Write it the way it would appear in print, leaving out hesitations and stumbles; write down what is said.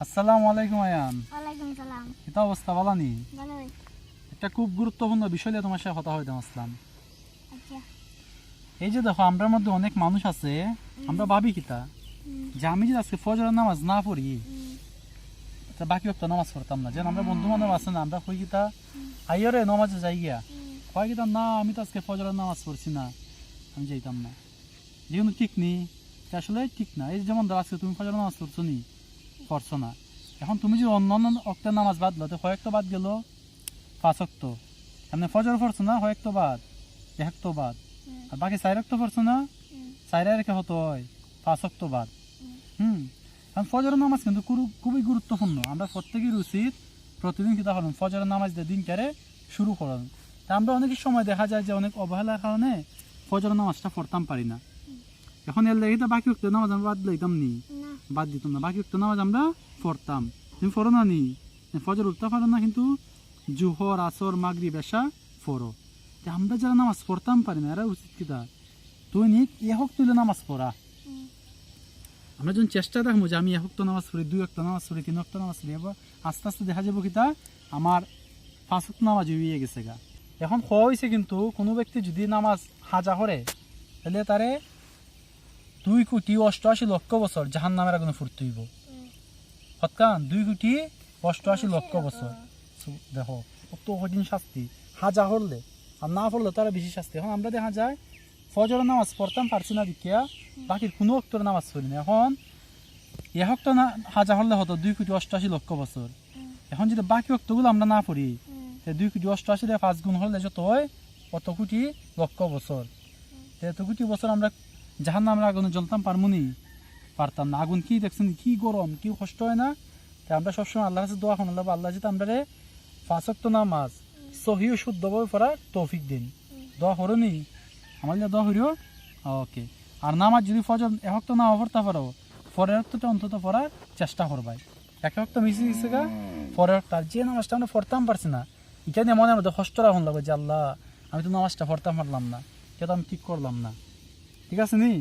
আসসালামু আলাইকুম আয়ান। ওয়ালাইকুম সালাম। এটা অবস্থা ভালো নি? ভালোই। একটা খুব গুরুত্বপূর্ণ বিষয় নিয়ে তোমার সাথে কথা হইতে আসলাম। আচ্ছা। এই যে দেখো, আমরার মধ্যে অনেক মানুষ আছে, আমরা ভাবি কিতা যে আমি যদি আজকে ফজরের নামাজ না পড়ি তা বাকি ওয়াক্ত নামাজ পড়তাম না। যেন আমরা বন্ধু বান্ধব আছে না, আমরা কই কিতা আইয়রে নামাজে যাই গিয়া, কয় কিতা না আমি তো আজকে ফজরের নামাজ পড়ছি না, আমি যাইতাম না। যেগুলো ঠিক নেই, আসলে ঠিক না। এই যেমন ধর আজকে তুমি ফজরের নামাজ পড়ছো নি, পড়ছো না, এখন তুমি যদি অন্য অন্য অক্টের নামাজ বাদ লো তো কয়েকটা বাদ গেল 5 অক্ট, এমনি ফজর পড়ছো না কয়েকটা বাদ, 1 অক্ট বাদ, আর বাকি 4 অক্ট পড়ছো না, 4 রেখে হতো হয় 5 অক্ট বাদ। কারণ ফজরের নামাজ কিন্তু খুবই গুরুত্বপূর্ণ। আমরা প্রত্যেকের উচিত প্রতিদিন কিতা হলেন ফজরের নামাজ দিয়ে দিন কারে শুরু করেন। তা আমরা অনেক সময় দেখা যায় যে অনেক অবহেলার কারণে ফজরের নামাজটা পড়তাম পারি না। এখন এর লেগে বাকি উক্ত নামাজ আমরা বাদ লইতাম নি, বাদ দিতাম না, বাকি উক্ত নামাজ আমরা পড়তাম। তুমি পড়ো না নি, ফজর উঠতে পারো না কিন্তু জুহর আসর মাগরিব এশা পড়ো। আমরা যারা নামাজ পড়তাম পারি না এরা উচিত কিতা দৈনিক একক তুলে নামাজ পড়া। আমরা যখন চেষ্টা রাখবো যে আমি 1 ওয়াক্ত নামাজ পড়ি, 2 ওয়াক্ত নামাজ পড়ি, 3 ওয়াক্ত নামাজ পড়ি, এবার আস্তে আস্তে দেখা যাবো কিতা আমার 5 ওয়াক্ত নামাজ হয়ে গেছে গা। এখন হওয়া হয়েছে কিন্তু কোনো ব্যক্তি যদি নামাজ হাজা করে তাহলে তারে 2,88,00,000 বছর জাহান নামের আগুনে ফুটতে হইব। হৎকান 2,88,00,000 বছর। দেখো কত কঠিন শাস্তি হাজা হরলে, আর না পড়লে তারা বেশি শাস্তি। এখন আমরা দেখা যায় ফজরের নামাজ পড়তাম পারছি না দেখিয়া বাকির কোনো অক্তর নামাজ পড়ি না। এখন 1 ওয়াক্ত না হাজা হরলে হতো 2,88,00,000 বছর। এখন যদি বাকি অক্তগুলো আমরা না পড়ি 2,88,00,000 5 গুণ হলে যত হয় কত কোটি লক্ষ বছর। এত কোটি বছর আমরা জাহান নামের আগুনে জ্বলতাম পারমু নি? পারতাম না। আগুন কি দেখছেন, কি গরম, কি কষ্ট হয় না? তাই আমরা সবসময় আল্লাহর কাছে দোয়া করলাম, আল্লাহ যেটা আমরা 5 ওয়াক্ত নামাজ সহি ও শুদ্ধভাবে পড়ার তৌফিক দিন। দোয়া করো নি আমার দোয়া করিও। ওকে। আর নামাজ যদি ফজর 1 ওয়াক্ত না পড়তে পারো, পরের ওয়াক্তটা অন্তত পড়ার চেষ্টা করবাই। 1 ওয়াক্ত মিশে গেছে গা, পরের ওয়াক্ত আর যে নামাজটা আমরা পড়তাম পারছি না এটা নিয়ে মনের মধ্যে কষ্ট রাখুন লাগবে যে আল্লাহ আমি তো নামাজটা পড়তাম পারলাম না, এটা তো আমি ঠিক করলাম না। ঠিক আছে নি?